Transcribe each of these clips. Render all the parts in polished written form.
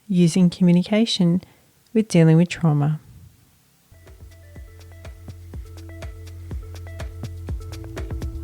using communication with dealing with trauma.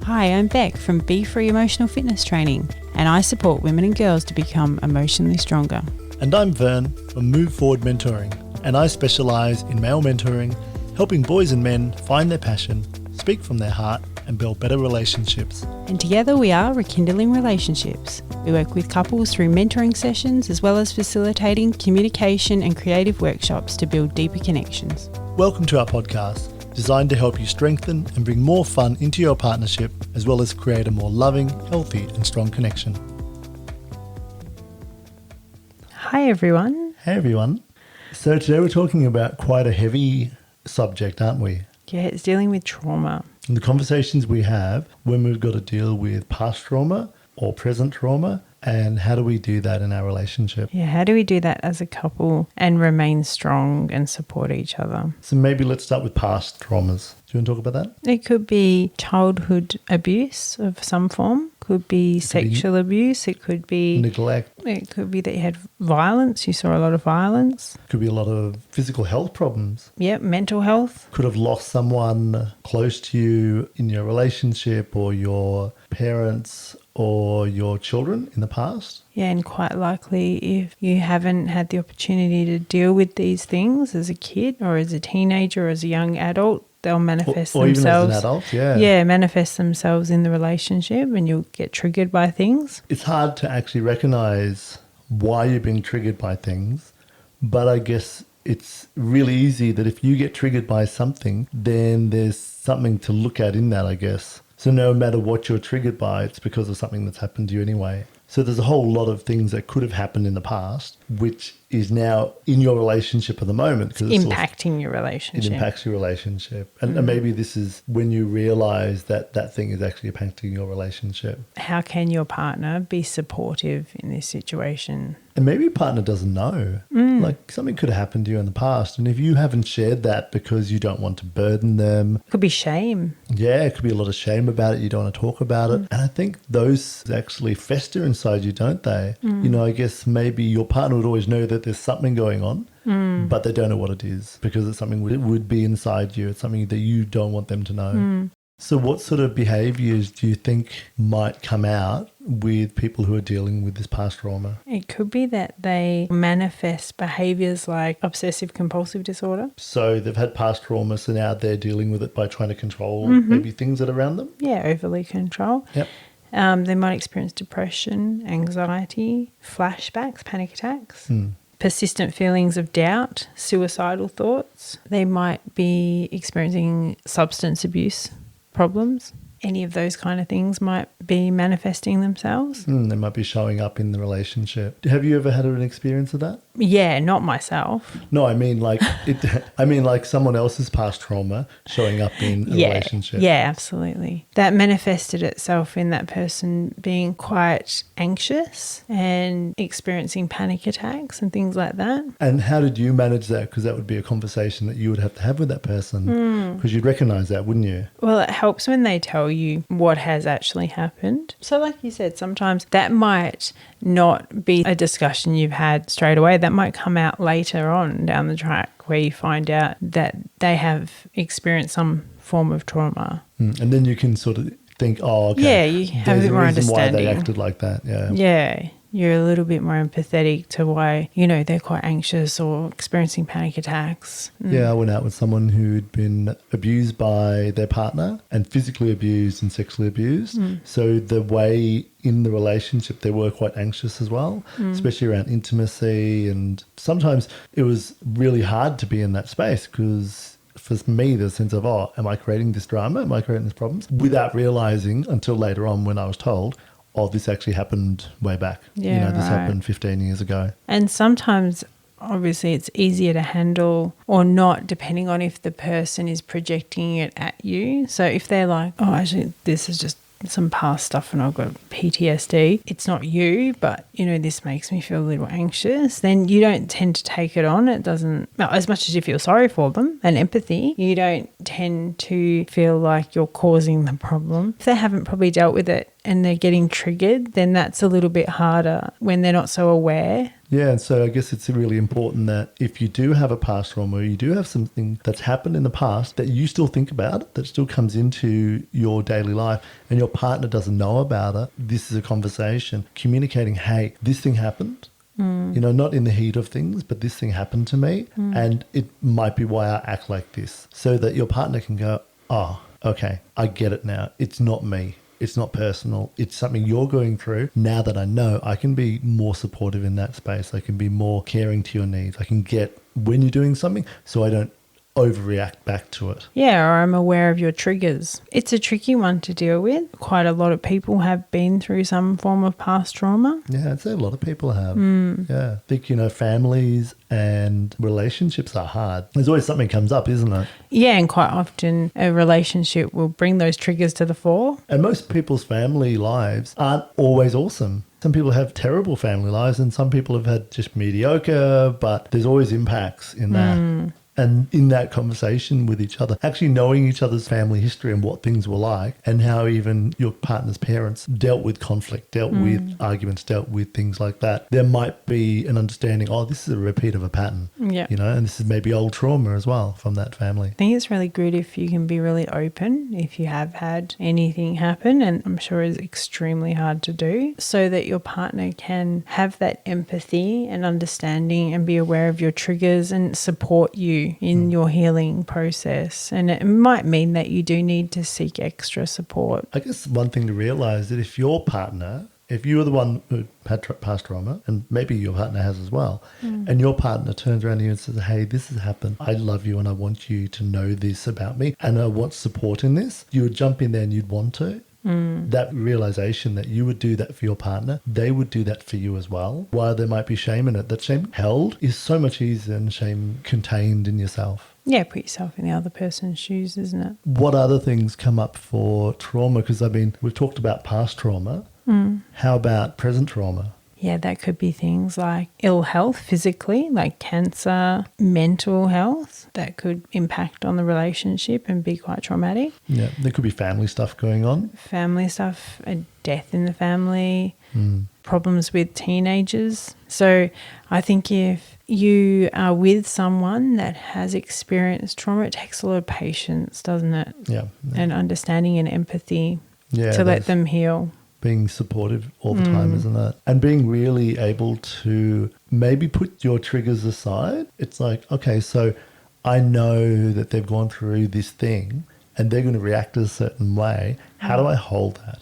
Hi, I'm Bec from Be Free Emotional Fitness Training, and I support women and girls to become emotionally stronger. And I'm Vern from Move Forward Mentoring, and I specialise in male mentoring, helping boys and men find their passion, speak from their heart, and build better relationships. And together we are Rekindling Relationships. We work with couples through mentoring sessions as well as facilitating communication and creative workshops to build deeper connections. Welcome to our podcast, designed to help you strengthen and bring more fun into your partnership, as well as create a more loving, healthy and strong connection. Hi everyone. Hey everyone. So today we're talking about quite a heavy subject, aren't we? Yeah, it's dealing with trauma. And the conversations we have when we've got to deal with past trauma or present trauma, and how do we do that in our relationship? Yeah, how do we do that as a couple and remain strong and support each other? So maybe let's start with past traumas. Do you want to talk about that? It could be childhood abuse of some form. Could be sexual abuse. It could be neglect. It could be that you had violence. You saw a lot of violence. Could be a lot of physical health problems. Yep, mental health. Could have lost someone close to you in your relationship, or your parents or your children in the past. Yeah, and quite likely if you haven't had the opportunity to deal with these things as a kid or as a teenager or as a young adult, they'll manifest or themselves. Even as an adult, yeah. Yeah, manifest themselves in the relationship and you'll get triggered by things. It's hard to actually recognise why you're being triggered by things, but I guess it's really easy that if you get triggered by something, then there's something to look at in that, I guess. So no matter what you're triggered by, it's because of something that's happened to you anyway. So there's a whole lot of things that could have happened in the past, which is now in your relationship at the moment. It's impacting your relationship. It impacts your relationship. And maybe this is when you realise that that thing is actually impacting your relationship. How can your partner be supportive in this situation? And maybe your partner doesn't know. Like something could have happened to you in the past. And if you haven't shared that because you don't want to burden them. It could be shame. Yeah, it could be a lot of shame about it. You don't want to talk about it. And I think those actually fester inside you, don't they? You know, I guess maybe your partner would always know that there's something going on, but they don't know what it is because it's something that would be inside you. It's something that you don't want them to know. So what sort of behaviours do you think might come out with people who are dealing with this past trauma? It could be that they manifest behaviours like obsessive compulsive disorder. So they've had past trauma, so now they're dealing with it by trying to control maybe things that are around them? Yeah, overly control. Yep. They might experience depression, anxiety, flashbacks, panic attacks. Persistent feelings of doubt, suicidal thoughts. They might be experiencing substance abuse problems. Any of those kind of things might be manifesting themselves. They might be showing up in the relationship. Have you ever had an experience of that? Yeah, not myself. No, I mean like someone else's past trauma showing up in a relationship. Yeah, absolutely. That manifested itself in that person being quite anxious and experiencing panic attacks and things like that. And how did you manage that? Because that would be a conversation that you would have to have with that person, because you'd recognise that, wouldn't you? Well, it helps when they tell you what has actually happened. So like you said, sometimes that might not be a discussion you've had straight away. That might come out later on down the track where you find out that they have experienced some form of trauma. And then you can sort of think, oh, okay. Yeah, you have a bit more understanding. Why they acted like that, yeah. Yeah. You're a little bit more empathetic to why, they're quite anxious or experiencing panic attacks. Yeah, I went out with someone who'd been abused by their partner and physically abused and sexually abused. So the way in the relationship they were quite anxious as well, especially around intimacy. And sometimes it was really hard to be in that space because for me, the sense of, am I creating this drama? Am I creating these problems? Without realising until later on when I was told, this actually happened way back. Yeah, this happened 15 years ago. And sometimes, obviously, it's easier to handle or not, depending on if the person is projecting it at you. So if they're like, actually, this is just some past stuff and I've got PTSD, it's not you, but, this makes me feel a little anxious, then you don't tend to take it on. It doesn't, as much as you feel sorry for them and empathy, you don't tend to feel like you're causing the problem. If they haven't probably dealt with it and they're getting triggered, then that's a little bit harder when they're not so aware. Yeah, and so I guess it's really important that if you do have a past trauma, or you do have something that's happened in the past that you still think about, that still comes into your daily life, and your partner doesn't know about it, this is a conversation, communicating, hey, this thing happened. You know, not in the heat of things, but this thing happened to me, and it might be why I act like this, so that your partner can go, oh, okay, I get it now. It's not me. It's not personal. It's something you're going through. Now that I know, I can be more supportive in that space. I can be more caring to your needs. I can get when you're doing something so I don't overreact back to it. Yeah, or I'm aware of your triggers. It's a tricky one to deal with. Quite a lot of people have been through some form of past trauma. Yeah, I'd say a lot of people have. Yeah. I think, you know, families and relationships are hard. There's always something comes up, isn't it? Yeah, and quite often a relationship will bring those triggers to the fore. And most people's family lives aren't always awesome. Some people have terrible family lives and some people have had just mediocre, but there's always impacts in that. And in that conversation with each other, actually knowing each other's family history and what things were like, and how even your partner's parents dealt with conflict, dealt with arguments, dealt with things like that, there might be an understanding, oh, this is a repeat of a pattern, Yeah. you know, and this is maybe old trauma as well from that family. I think it's really good if you can be really open if you have had anything happen, and I'm sure it's extremely hard to do, so that your partner can have that empathy and understanding and be aware of your triggers and support you in your healing process. And it might mean that you do need to seek extra support. I guess one thing to realise that if your partner, if you were the one who had past trauma, and maybe your partner has as well, and your partner turns around to you and says, hey, this has happened, I love you and I want you to know this about me and I want support in this, you would jump in there and you'd want to. That realization that you would do that for your partner, they would do that for you as well. While there might be shame in it, that shame held is so much easier than shame contained in yourself. Yeah, put yourself in the other person's shoes, isn't it? What other things come up for trauma? Because I mean, we've talked about past trauma. How about present trauma? Yeah, that could be things like ill health physically, like cancer, mental health, that could impact on the relationship and be quite traumatic. Yeah, there could be family stuff going on. Family stuff, a death in the family, problems with teenagers. So I think if you are with someone that has experienced trauma, it takes a lot of patience, doesn't it? Yeah. And understanding and empathy Yeah, to let them heal. Being supportive all the time, isn't it? And being really able to maybe put your triggers aside. It's like, okay, so I know that they've gone through this thing and they're going to react a certain way. How do I hold that?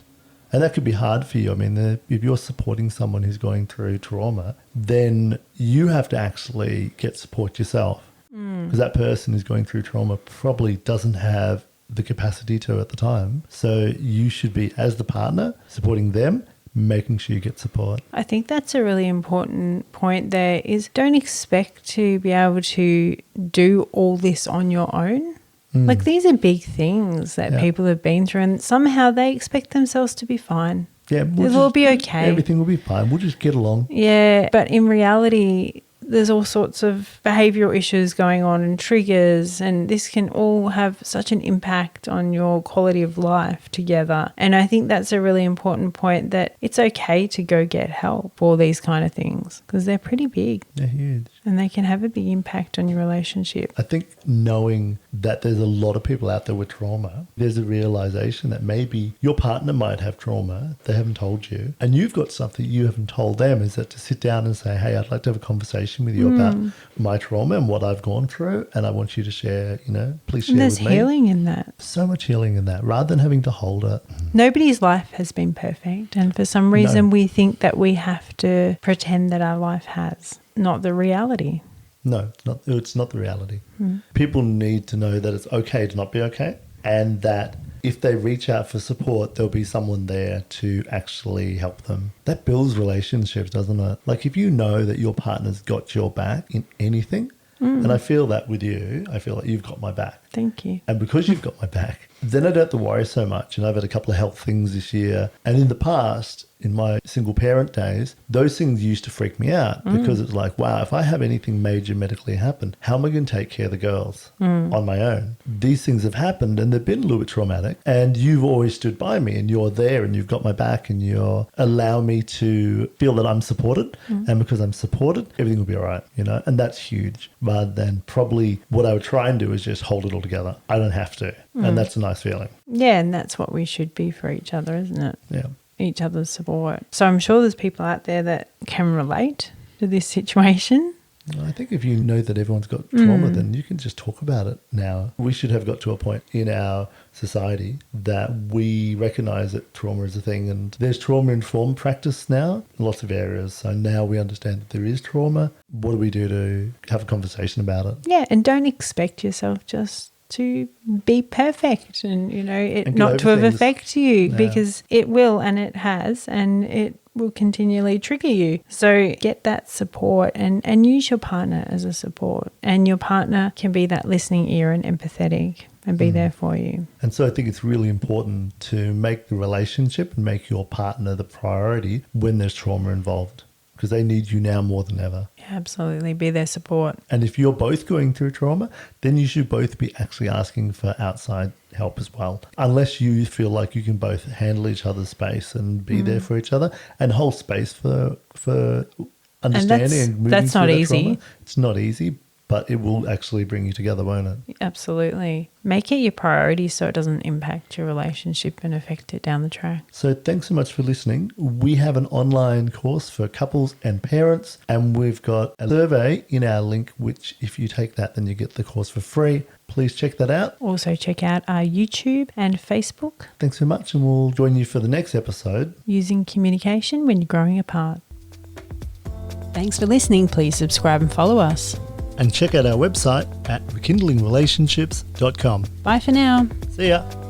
And that could be hard for you. I mean, if you're supporting someone who's going through trauma, then you have to actually get support yourself. Because that person who's going through trauma probably doesn't have the capacity to at the time. So you should be, as the partner, supporting them, making sure you get support. I think that's a really important point there, is don't expect to be able to do all this on your own. Like, these are big things that people have been through, and somehow they expect themselves to be fine. Yeah, It'll all be okay. Everything will be fine. We'll just get along. Yeah, but in reality, there's all sorts of behavioural issues going on and triggers, and this can all have such an impact on your quality of life together. And I think that's a really important point, that it's okay to go get help for these kind of things, because they're pretty big. They're huge. And they can have a big impact on your relationship. I think knowing that there's a lot of people out there with trauma, there's a realization that maybe your partner might have trauma, they haven't told you, and you've got something you haven't told them, is that to sit down and say, hey, I'd like to have a conversation with you about my trauma and what I've gone through, and I want you to share, please share with me. There's healing in that. So much healing in that, rather than having to hold it. Nobody's life has been perfect, and for some reason we think that we have to pretend that our life has. Not the reality. No, it's not the reality. People need to know that it's okay to not be okay, and that if they reach out for support, there'll be someone there to actually help them. That builds relationships, doesn't it? Like, if you know that your partner's got your back in anything, and I feel that with you, I feel like you've got my back. Thank you. And because you've got my back, then I don't have to worry so much. And I've had a couple of health things this year. And in the past, in my single parent days, those things used to freak me out because it's like, wow, if I have anything major medically happen, how am I going to take care of the girls on my own? These things have happened and they've been a little bit traumatic. And you've always stood by me and you're there and you've got my back and you're allow me to feel that I'm supported. And because I'm supported, everything will be all right, you know? And that's huge, rather than probably what I would try and do is just hold it all together. I don't have to. And that's a nice feeling. Yeah, and that's what we should be for each other, isn't it? Yeah. Each other's support. So I'm sure there's people out there that can relate to this situation. I think if you know that everyone's got trauma, then you can just talk about it now. We should have got to a point in our society that we recognise that trauma is a thing, and there's trauma-informed practice now in lots of areas. So now we understand that there is trauma. What do we do to have a conversation about it? Yeah, and don't expect yourself just to be perfect and, you know, it not to have affect you because it will, and it has, and it will continually trigger you. So get that support and use your partner as a support, and your partner can be that listening ear and empathetic and be there for you. And so I think it's really important to make the relationship and make your partner the priority when there's trauma involved, because they need you now more than ever. Yeah, absolutely. Be their support. And if you're both going through trauma, then you should both be actually asking for outside help as well. Unless you feel like you can both handle each other's space and be there for each other and hold space for understanding and moving that's through not that easy. trauma. It's not easy, but it will actually bring you together, won't it? Absolutely. Make it your priority so it doesn't impact your relationship and affect it down the track. So thanks so much for listening. We have an online course for couples and parents, and we've got a survey in our link, which if you take that, then you get the course for free. Please check that out. Also check out our YouTube and Facebook. Thanks so much, and we'll join you for the next episode. Using communication when you're growing apart. Thanks for listening. Please subscribe and follow us. And check out our website at rekindlingrelationships.com. Bye for now. See ya.